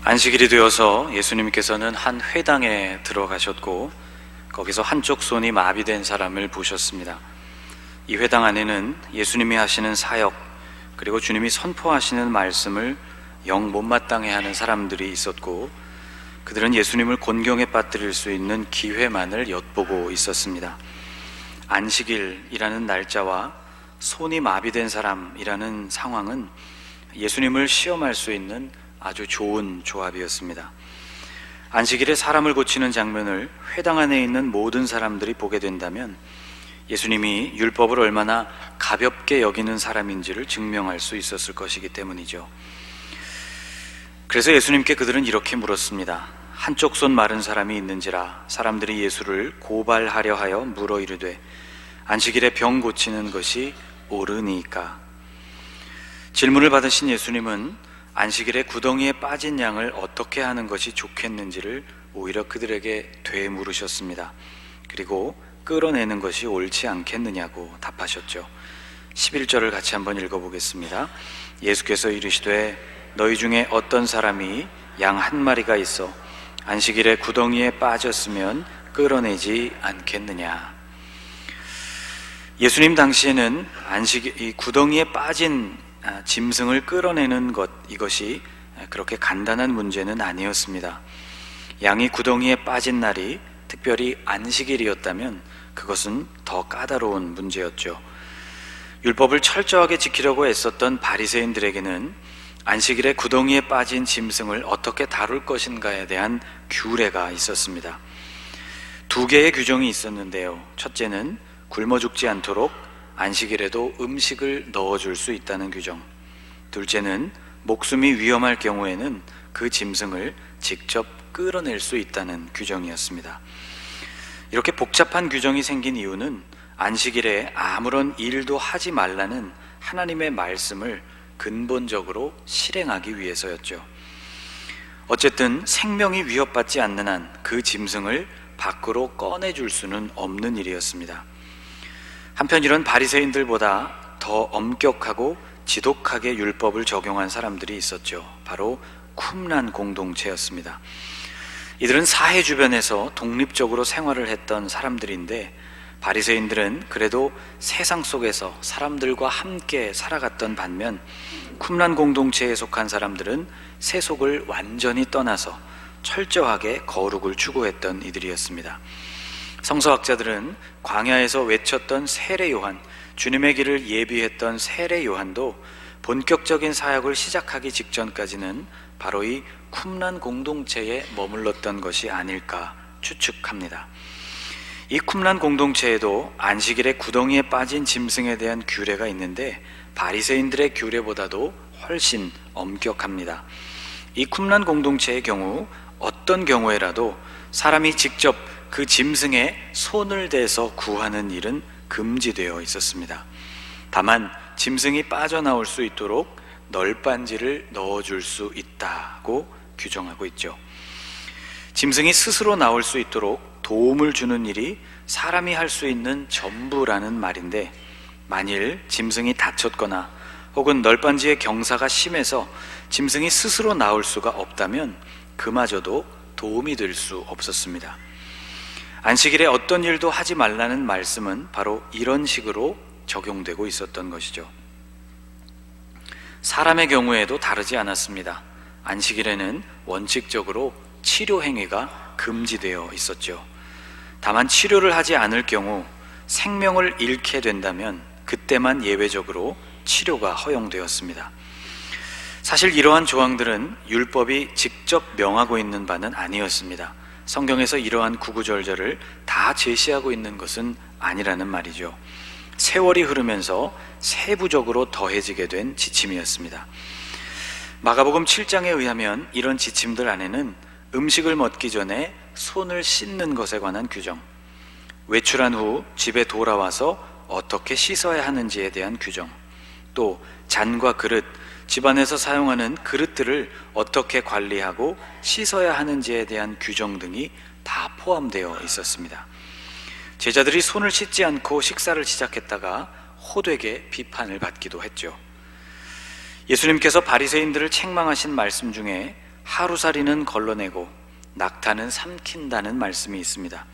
안식일이 되어서 예수님께서는 한 회당에 들어가셨고 거기서 한쪽 손이 마비된 사람을 보셨습니다. 이 회당 안에는 예수님이 하시는 사역 그리고 주님이 선포하시는 말씀을 영 못마땅해 하는 사람들이 있었고 그들은 예수님을 곤경에 빠뜨릴 수 있는 기회만을 엿보고 있었습니다. 안식일이라는 날짜와 손이 마비된 사람이라는 상황은 예수님을 시험할 수 있는 아주 좋은 조합이었습니다. 안식일에 사람을 고치는 장면을 회당 안에 있는 모든 사람들이 보게 된다면 예수님이 율법을 얼마나 가볍게 여기는 사람인지를 증명할 수 있었을 것이기 때문이죠. 그래서 예수님께 그들은 이렇게 물었습니다. 한쪽 손 마른 사람이 있는지라. 사람들이 예수를 고발하려 하여 물어 이르되 안식일에 병 고치는 것이 옳으니까. 질문을 받으신 예수님은 안식일에 구덩이에 빠진 양을 어떻게 하는 것이 좋겠는지를 오히려 그들에게 되물으셨습니다. 그리고 끌어내는 것이 옳지 않겠느냐고 답하셨죠. 11절을 같이 한번 읽어보겠습니다. 예수께서 이르시되 너희 중에 어떤 사람이 양 한 마리가 있어 안식일에 구덩이에 빠졌으면 끌어내지 않겠느냐. 예수님 당시에는 이 구덩이에 빠진 짐승을 끌어내는 것, 이것이 그렇게 간단한 문제는 아니었습니다. 양이 구덩이에 빠진 날이 특별히 안식일이었다면 그것은 더 까다로운 문제였죠. 율법을 철저하게 지키려고 애썼던 바리새인들에게는 안식일에 구덩이에 빠진 짐승을 어떻게 다룰 것인가에 대한 규례가 있었습니다. 두 개의 규정이 있었는데요. 첫째는 굶어 죽지 않도록 안식일에도 음식을 넣어줄 수 있다는 규정. 둘째는 목숨이 위험할 경우에는 그 짐승을 직접 끌어낼 수 있다는 규정이었습니다. 이렇게 복잡한 규정이 생긴 이유는 안식일에 아무런 일도 하지 말라는 하나님의 말씀을 근본적으로 실행하기 위해서였죠. 어쨌든 생명이 위협받지 않는 한 그 짐승을 밖으로 꺼내줄 수는 없는 일이었습니다. 한편 이런 바리새인들보다 더 엄격하고 지독하게 율법을 적용한 사람들이 있었죠. 바로 쿰란 공동체였습니다. 이들은 사회 주변에서 독립적으로 생활을 했던 사람들인데 바리새인들은 그래도 세상 속에서 사람들과 함께 살아갔던 반면 쿰란 공동체에 속한 사람들은 세속을 완전히 떠나서 철저하게 거룩을 추구했던 이들이었습니다. 성서학자들은 광야에서 외쳤던 세례 요한, 주님의 길을 예비했던 세례 요한도 본격적인 사역을 시작하기 직전까지는 바로 이 쿰란 공동체에 머물렀던 것이 아닐까 추측합니다. 이 쿰란 공동체에도 안식일에 구덩이에 빠진 짐승에 대한 규례가 있는데 바리새인들의 규례보다도 훨씬 엄격합니다. 이 쿰란 공동체의 경우 어떤 경우에라도 사람이 직접 그 짐승에 손을 대서 구하는 일은 금지되어 있었습니다. 다만 짐승이 빠져나올 수 있도록 널빤지를 넣어줄 수 있다고 규정하고 있죠. 짐승이 스스로 나올 수 있도록 도움을 주는 일이 사람이 할 수 있는 전부라는 말인데 만일 짐승이 다쳤거나 혹은 널빤지의 경사가 심해서 짐승이 스스로 나올 수가 없다면 그마저도 도움이 될 수 없었습니다. 안식일에 어떤 일도 하지 말라는 말씀은 바로 이런 식으로 적용되고 있었던 것이죠. 사람의 경우에도 다르지 않았습니다. 안식일에는 원칙적으로 치료 행위가 금지되어 있었죠. 다만 치료를 하지 않을 경우 생명을 잃게 된다면 그때만 예외적으로 치료가 허용되었습니다. 사실 이러한 조항들은 율법이 직접 명하고 있는 바는 아니었습니다. 성경에서 이러한 구구절절을 다 제시하고 있는 것은 아니라는 말이죠. 세월이 흐르면서 세부적으로 더해지게 된 지침이었습니다. 마가복음 7장에 의하면 이런 지침들 안에는 음식을 먹기 전에 손을 씻는 것에 관한 규정, 외출한 후 집에 돌아와서 어떻게 씻어야 하는지에 대한 규정, 또 잔과 그릇, 집안에서 사용하는 그릇들을 어떻게 관리하고 씻어야 하는지에 대한 규정 등이 다 포함되어 있었습니다. 제자들이 손을 씻지 않고 식사를 시작했다가 호되게 비판을 받기도 했죠. 예수님께서 바리새인들을 책망하신 말씀 중에 하루살이는 걸러내고 낙타는 삼킨다는 말씀이 있습니다.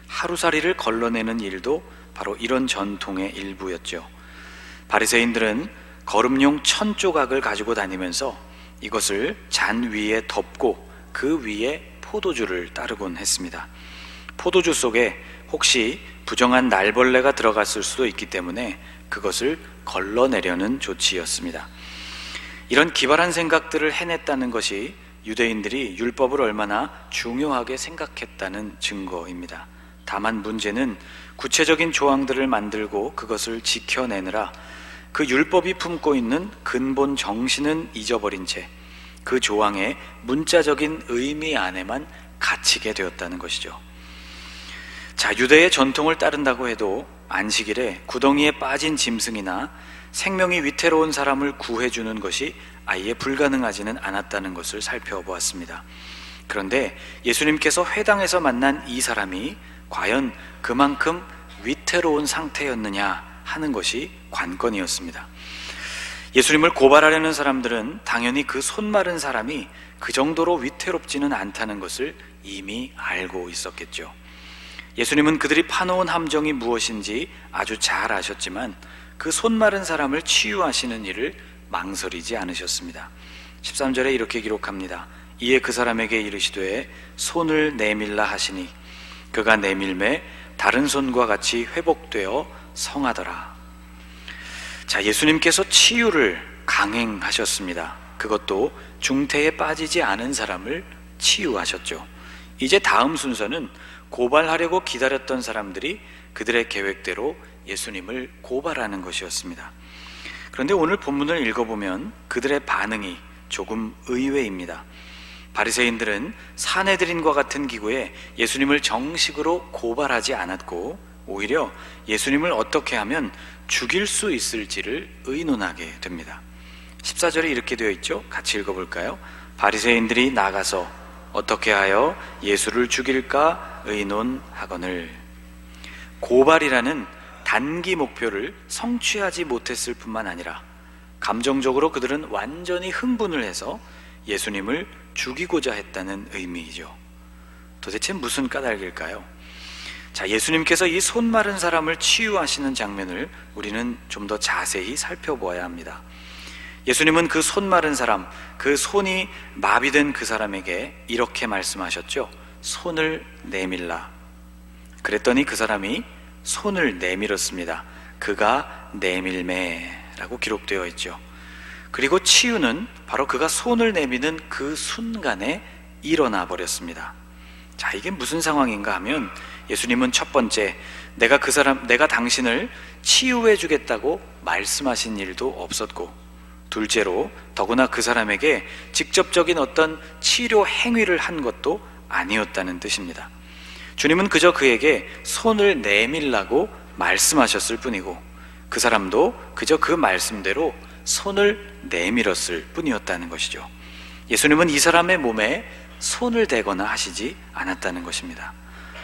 하루살이를 걸러내는 일도 바로 이런 전통의 일부였죠. 바리새인들은 거름용 1000조각을 가지고 다니면서 이것을 잔 위에 덮고 그 위에 포도주를 따르곤 했습니다. 포도주 속에 혹시 부정한 날벌레가 들어갔을 수도 있기 때문에 그것을 걸러내려는 조치였습니다. 이런 기발한 생각들을 해냈다는 것이 유대인들이 율법을 얼마나 중요하게 생각했다는 증거입니다. 다만 문제는 구체적인 조항들을 만들고 그것을 지켜내느라 그 율법이 품고 있는 근본 정신은 잊어버린 채 그 조항의 문자적인 의미 안에만 갇히게 되었다는 것이죠. 자, 유대의 전통을 따른다고 해도 안식일에 구덩이에 빠진 짐승이나 생명이 위태로운 사람을 구해주는 것이 아예 불가능하지는 않았다는 것을 살펴보았습니다. 그런데 예수님께서 회당에서 만난 이 사람이 과연 그만큼 위태로운 상태였느냐 하는 것이 관건이었습니다. 예수님을 고발하려는 사람들은 당연히 그 손 마른 사람이 그 정도로 위태롭지는 않다는 것을 이미 알고 있었겠죠. 예수님은 그들이 파놓은 함정이 무엇인지 아주 잘 아셨지만 그 손 마른 사람을 치유하시는 일을 망설이지 않으셨습니다. 13절에 이렇게 기록합니다. 이에 그 사람에게 이르시되 손을 내밀라 하시니 그가 내밀매 다른 손과 같이 회복되어 성하더라. 자, 예수님께서 치유를 강행하셨습니다. 그것도 중태에 빠지지 않은 사람을 치유하셨죠. 이제 다음 순서는 고발하려고 기다렸던 사람들이 그들의 계획대로 예수님을 고발하는 것이었습니다. 그런데 오늘 본문을 읽어보면 그들의 반응이 조금 의외입니다. 바리새인들은 사내들인과 같은 기구에 예수님을 정식으로 고발하지 않았고 오히려 예수님을 어떻게 하면 죽일 수 있을지를 의논하게 됩니다. 14절에 이렇게 되어 있죠. 같이 읽어볼까요? 바리새인들이 나가서 어떻게 하여 예수를 죽일까 의논하거늘. 고발이라는 단기 목표를 성취하지 못했을 뿐만 아니라 감정적으로 그들은 완전히 흥분을 해서 예수님을 죽이고자 했다는 의미이죠. 도대체 무슨 까닭일까요? 자, 예수님께서 이 손 마른 사람을 치유하시는 장면을 우리는 좀 더 자세히 살펴보아야 합니다. 예수님은 그 손 마른 사람, 그 손이 마비된 그 사람에게 이렇게 말씀하셨죠. 손을 내밀라. 그랬더니 그 사람이 손을 내밀었습니다. 그가 내밀매라고 기록되어 있죠. 그리고 치유는 바로 그가 손을 내미는 그 순간에 일어나 버렸습니다. 자, 이게 무슨 상황인가 하면 예수님은 첫 번째, 내가 당신을 치유해 주겠다고 말씀하신 일도 없었고, 둘째로 더구나 그 사람에게 직접적인 어떤 치료 행위를 한 것도 아니었다는 뜻입니다. 주님은 그저 그에게 손을 내밀라고 말씀하셨을 뿐이고 그 사람도 그저 그 말씀대로 손을 내밀었을 뿐이었다는 것이죠. 예수님은 이 사람의 몸에 손을 대거나 하시지 않았다는 것입니다.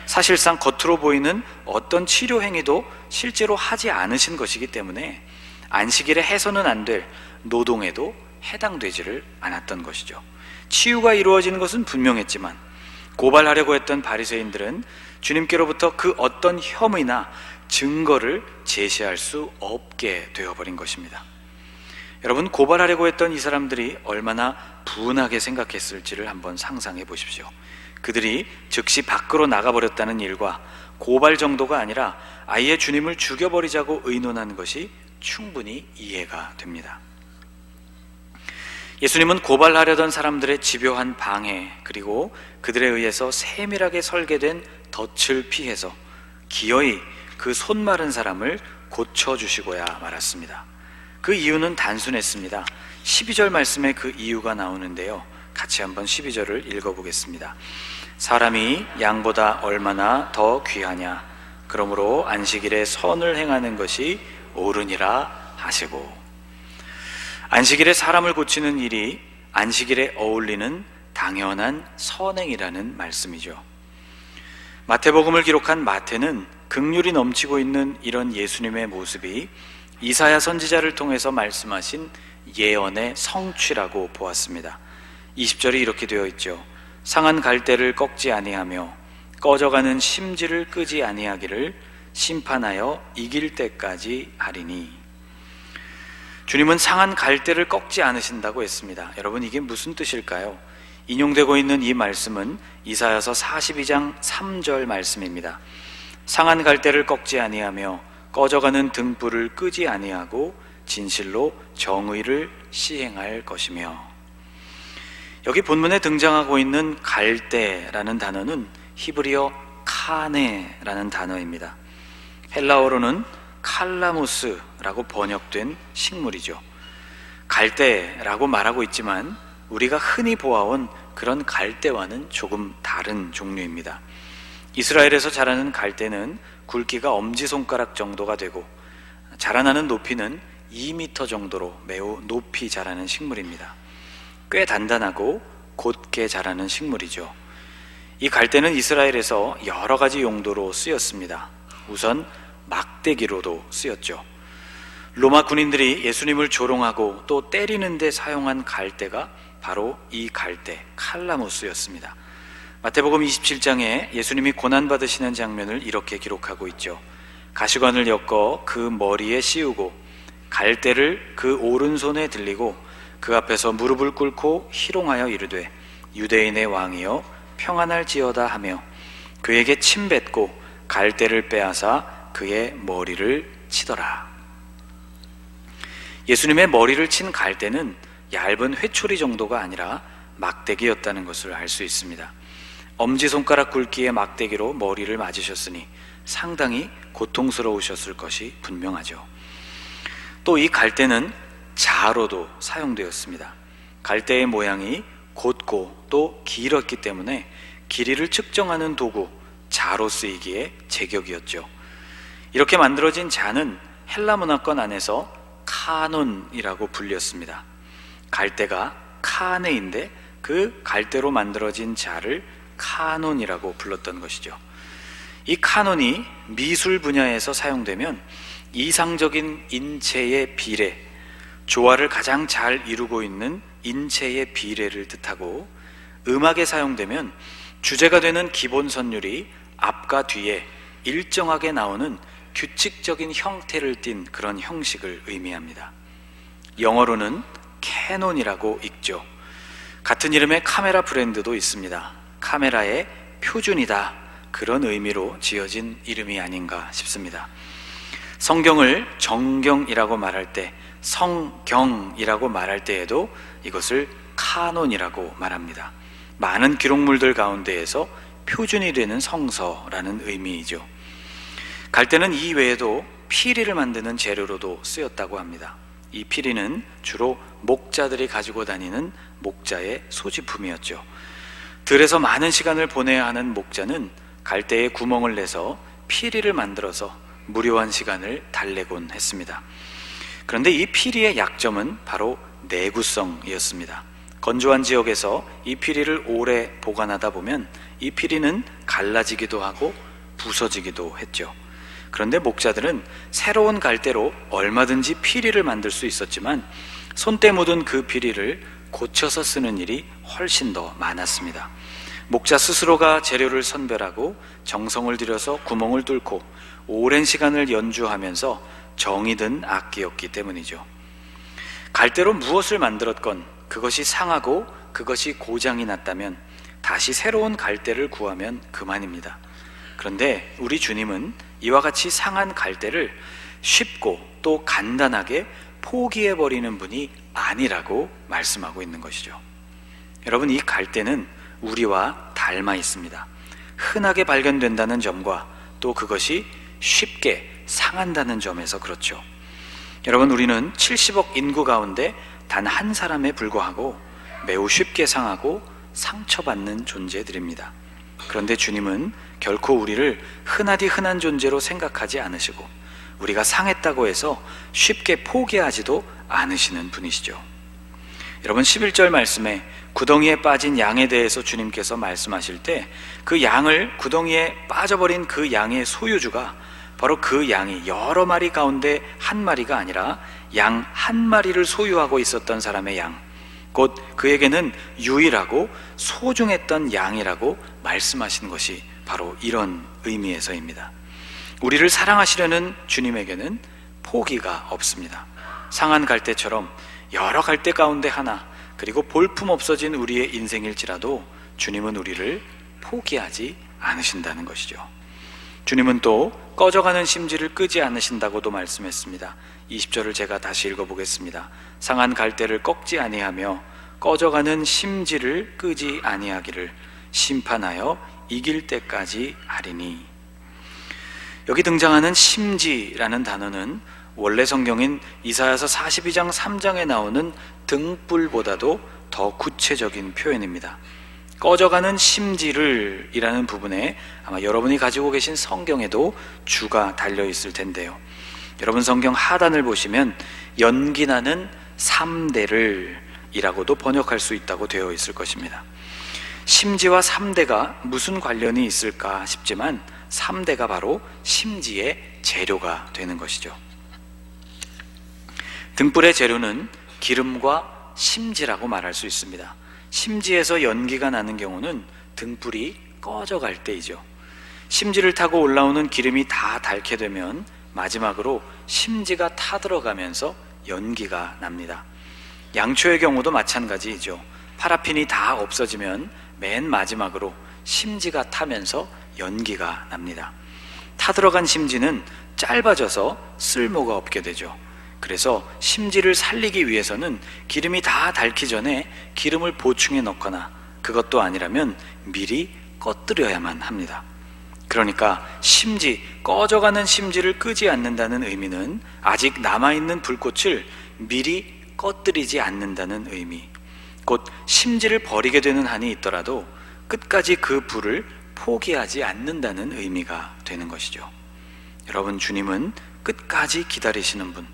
사실상 겉으로 보이는 어떤 치료 행위도 실제로 하지 않으신 것이기 때문에 안식일에 해서는 안 될 노동에도 해당되지를 않았던 것이죠. 치유가 이루어지는 것은 분명했지만 고발하려고 했던 바리새인들은 주님께로부터 그 어떤 혐의나 증거를 제시할 수 없게 되어버린 것입니다. 여러분, 고발하려고 했던 이 사람들이 얼마나 분하게 생각했을지를 한번 상상해 보십시오. 그들이 즉시 밖으로 나가버렸다는 일과 고발 정도가 아니라 아예 주님을 죽여버리자고 의논한 것이 충분히 이해가 됩니다. 예수님은 고발하려던 사람들의 집요한 방해, 그리고 그들에 의해서 세밀하게 설계된 덫을 피해서 기어이 그 손 마른 사람을 고쳐주시고야 말았습니다. 그 이유는 단순했습니다. 12절 말씀에 그 이유가 나오는데요, 같이 한번 12절을 읽어보겠습니다. 사람이 양보다 얼마나 더 귀하냐, 그러므로 안식일에 선을 행하는 것이 옳으니라 하시고. 안식일에 사람을 고치는 일이 안식일에 어울리는 당연한 선행이라는 말씀이죠. 마태복음을 기록한 마태는 긍휼이 넘치고 있는 이런 예수님의 모습이 이사야 선지자를 통해서 말씀하신 예언의 성취라고 보았습니다. 20절이 이렇게 되어 있죠. 상한 갈대를 꺾지 아니하며 꺼져가는 심지를 끄지 아니하기를 심판하여 이길 때까지 하리니. 주님은 상한 갈대를 꺾지 않으신다고 했습니다. 여러분, 이게 무슨 뜻일까요? 인용되고 있는 이 말씀은 이사야서 42장 3절 말씀입니다. 상한 갈대를 꺾지 아니하며 꺼져가는 등불을 끄지 아니하고 진실로 정의를 시행할 것이며. 여기 본문에 등장하고 있는 갈대라는 단어는 히브리어 카네라는 단어입니다. 헬라어로는 칼라무스라고 번역된 식물이죠. 갈대라고 말하고 있지만 우리가 흔히 보아온 그런 갈대와는 조금 다른 종류입니다. 이스라엘에서 자라는 갈대는 굵기가 엄지손가락 정도가 되고 자라나는 높이는 2m 정도로 매우 높이 자라는 식물입니다. 꽤 단단하고 곧게 자라는 식물이죠. 이 갈대는 이스라엘에서 여러 가지 용도로 쓰였습니다. 우선 막대기로도 쓰였죠. 로마 군인들이 예수님을 조롱하고 또 때리는 데 사용한 갈대가 바로 이 갈대 칼라무스였습니다. 마태복음 27장에 예수님이 고난받으시는 장면을 이렇게 기록하고 있죠. 가시관을 엮어 그 머리에 씌우고 갈대를 그 오른손에 들리고 그 앞에서 무릎을 꿇고 희롱하여 이르되 유대인의 왕이여 평안할지어다 하며 그에게 침 뱉고 갈대를 빼앗아 그의 머리를 치더라. 예수님의 머리를 친 갈대는 얇은 회초리 정도가 아니라 막대기였다는 것을 알 수 있습니다. 엄지손가락 굵기의 막대기로 머리를 맞으셨으니 상당히 고통스러우셨을 것이 분명하죠. 또 이 갈대는 자로도 사용되었습니다. 갈대의 모양이 곧고 또 길었기 때문에 길이를 측정하는 도구 자로 쓰이기에 제격이었죠. 이렇게 만들어진 자는 헬라 문화권 안에서 카논이라고 불렸습니다. 갈대가 카네인데 그 갈대로 만들어진 자를 카논이라고 불렀던 것이죠. 이 카논이 미술 분야에서 사용되면 이상적인 인체의 비례, 조화를 가장 잘 이루고 있는 인체의 비례를 뜻하고, 음악에 사용되면 주제가 되는 기본 선율이 앞과 뒤에 일정하게 나오는 규칙적인 형태를 띤 그런 형식을 의미합니다. 영어로는 캐논이라고 읽죠. 같은 이름의 카메라 브랜드도 있습니다. 카메라의 표준이다, 그런 의미로 지어진 이름이 아닌가 싶습니다. 성경을 정경이라고 말할 때, 성경이라고 말할 때에도 이것을 카논이라고 말합니다. 많은 기록물들 가운데에서 표준이 되는 성서라는 의미이죠. 갈대는 이 외에도 피리를 만드는 재료로도 쓰였다고 합니다. 이 피리는 주로 목자들이 가지고 다니는 목자의 소지품이었죠. 들에서 많은 시간을 보내야 하는 목자는 갈대에 구멍을 내서 피리를 만들어서 무료한 시간을 달래곤 했습니다. 그런데 이 피리의 약점은 바로 내구성이었습니다. 건조한 지역에서 이 피리를 오래 보관하다 보면 이 피리는 갈라지기도 하고 부서지기도 했죠. 그런데 목자들은 새로운 갈대로 얼마든지 피리를 만들 수 있었지만 손때 묻은 그 피리를 고쳐서 쓰는 일이 훨씬 더 많았습니다. 목자 스스로가 재료를 선별하고 정성을 들여서 구멍을 뚫고 오랜 시간을 연주하면서 정이 든 악기였기 때문이죠. 갈대로 무엇을 만들었건 그것이 상하고 그것이 고장이 났다면 다시 새로운 갈대를 구하면 그만입니다. 그런데 우리 주님은 이와 같이 상한 갈대를 쉽고 또 간단하게 포기해버리는 분이 아니라고 말씀하고 있는 것이죠. 여러분, 이 갈대는 우리와 닮아 있습니다. 흔하게 발견된다는 점과 또 그것이 쉽게 상한다는 점에서 그렇죠. 여러분, 우리는 70억 인구 가운데 단 한 사람에 불과하고 매우 쉽게 상하고 상처받는 존재들입니다. 그런데 주님은 결코 우리를 흔하디 흔한 존재로 생각하지 않으시고 우리가 상했다고 해서 쉽게 포기하지도 않으시는 분이시죠. 여러분, 11절 말씀에 구덩이에 빠진 양에 대해서 주님께서 말씀하실 때 그 양을, 구덩이에 빠져버린 그 양의 소유주가 바로 그 양이 여러 마리 가운데 한 마리가 아니라 양 한 마리를 소유하고 있었던 사람의 양, 곧 그에게는 유일하고 소중했던 양이라고 말씀하신 것이 바로 이런 의미에서입니다. 우리를 사랑하시려는 주님에게는 포기가 없습니다. 상한 갈대처럼 여러 갈대 가운데 하나, 그리고 볼품 없어진 우리의 인생일지라도 주님은 우리를 포기하지 않으신다는 것이죠. 주님은 또 꺼져가는 심지를 끄지 않으신다고도 말씀했습니다. 20절을 제가 다시 읽어보겠습니다. 상한 갈대를 꺾지 아니하며 꺼져가는 심지를 끄지 아니하기를 심판하여 이길 때까지 하리니. 여기 등장하는 심지라는 단어는 원래 성경인 이사야서 42장 3장에 나오는 등불보다도 더 구체적인 표현입니다. 꺼져가는 심지를 이라는 부분에 아마 여러분이 가지고 계신 성경에도 주가 달려있을 텐데요. 여러분 성경 하단을 보시면 연기나는 3대를 이라고도 번역할 수 있다고 되어 있을 것입니다. 심지와 3대가 무슨 관련이 있을까 싶지만 3대가 바로 심지의 재료가 되는 것이죠. 등불의 재료는 기름과 심지라고 말할 수 있습니다. 심지에서 연기가 나는 경우는 등불이 꺼져갈 때이죠. 심지를 타고 올라오는 기름이 다 닳게 되면 마지막으로 심지가 타들어가면서 연기가 납니다. 양초의 경우도 마찬가지이죠. 파라핀이 다 없어지면 맨 마지막으로 심지가 타면서 연기가 납니다. 타들어간 심지는 짧아져서 쓸모가 없게 되죠. 그래서 심지를 살리기 위해서는 기름이 다 닳기 전에 기름을 보충해 넣거나, 그것도 아니라면 미리 꺼뜨려야만 합니다. 그러니까 심지, 꺼져가는 심지를 끄지 않는다는 의미는 아직 남아있는 불꽃을 미리 꺼뜨리지 않는다는 의미, 곧 심지를 버리게 되는 한이 있더라도 끝까지 그 불을 포기하지 않는다는 의미가 되는 것이죠. 여러분, 주님은 끝까지 기다리시는 분,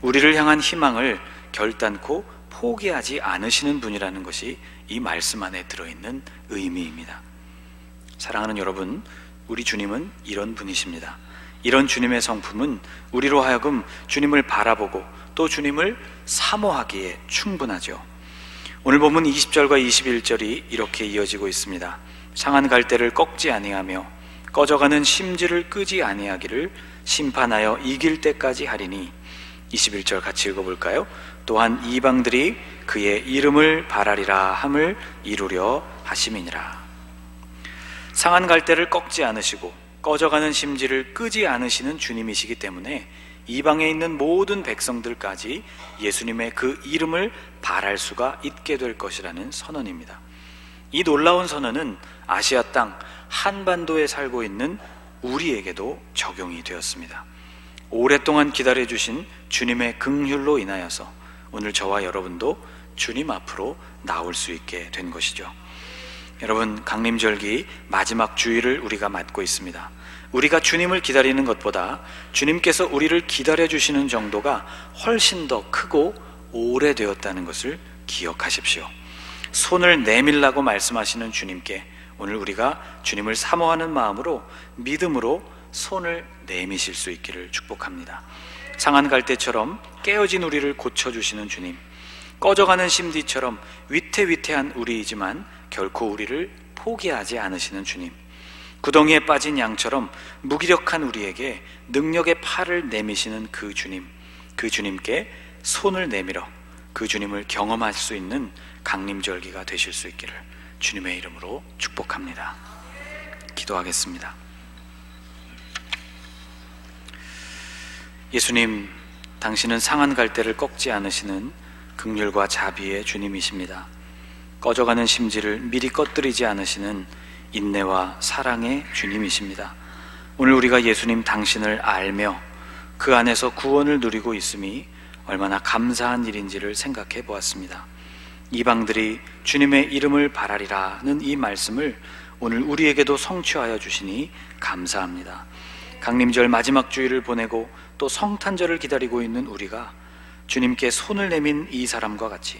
우리를 향한 희망을 결단코 포기하지 않으시는 분이라는 것이 이 말씀 안에 들어있는 의미입니다. 사랑하는 여러분, 우리 주님은 이런 분이십니다. 이런 주님의 성품은 우리로 하여금 주님을 바라보고 또 주님을 사모하기에 충분하죠. 오늘 본문 20절과 21절이 이렇게 이어지고 있습니다. 상한 갈대를 꺾지 아니하며 꺼져가는 심지를 끄지 아니하기를 심판하여 이길 때까지 하리니. 21절 같이 읽어볼까요? 또한 이방들이 그의 이름을 바라리라 함을 이루려 하심이니라. 상한 갈대를 꺾지 않으시고 꺼져가는 심지를 끄지 않으시는 주님이시기 때문에 이방에 있는 모든 백성들까지 예수님의 그 이름을 바랄 수가 있게 될 것이라는 선언입니다. 이 놀라운 선언은 아시아 땅 한반도에 살고 있는 우리에게도 적용이 되었습니다. 오랫동안 기다려주신 주님의 긍휼로 인하여서 오늘 저와 여러분도 주님 앞으로 나올 수 있게 된 것이죠. 여러분, 강림절기 마지막 주일을 우리가 맞고 있습니다. 우리가 주님을 기다리는 것보다 주님께서 우리를 기다려주시는 정도가 훨씬 더 크고 오래되었다는 것을 기억하십시오. 손을 내밀라고 말씀하시는 주님께 오늘 우리가 주님을 사모하는 마음으로 믿음으로 손을 내미실 수 있기를 축복합니다. 상한 갈대처럼 깨어진 우리를 고쳐주시는 주님, 꺼져가는 심지처럼 위태위태한 우리이지만 결코 우리를 포기하지 않으시는 주님, 구덩이에 빠진 양처럼 무기력한 우리에게 능력의 팔을 내미시는 그 주님, 그 주님께 손을 내밀어 그 주님을 경험할 수 있는 강림절기가 되실 수 있기를 주님의 이름으로 축복합니다. 기도하겠습니다. 예수님, 당신은 상한 갈대를 꺾지 않으시는 긍휼과 자비의 주님이십니다. 꺼져가는 심지를 미리 꺼뜨리지 않으시는 인내와 사랑의 주님이십니다. 오늘 우리가 예수님 당신을 알며 그 안에서 구원을 누리고 있음이 얼마나 감사한 일인지를 생각해 보았습니다. 이방들이 주님의 이름을 바라리라는 이 말씀을 오늘 우리에게도 성취하여 주시니 감사합니다. 강림절 마지막 주일을 보내고 또 성탄절을 기다리고 있는 우리가 주님께 손을 내민 이 사람과 같이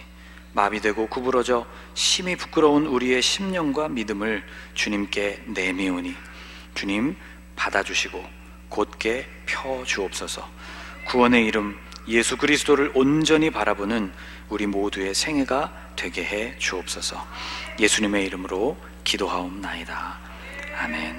마비되고 구부러져 심히 부끄러운 우리의 심령과 믿음을 주님께 내미우니 주님 받아주시고 곧게 펴주옵소서. 구원의 이름 예수 그리스도를 온전히 바라보는 우리 모두의 생애가 되게 해 주옵소서. 예수님의 이름으로 기도하옵나이다. 아멘.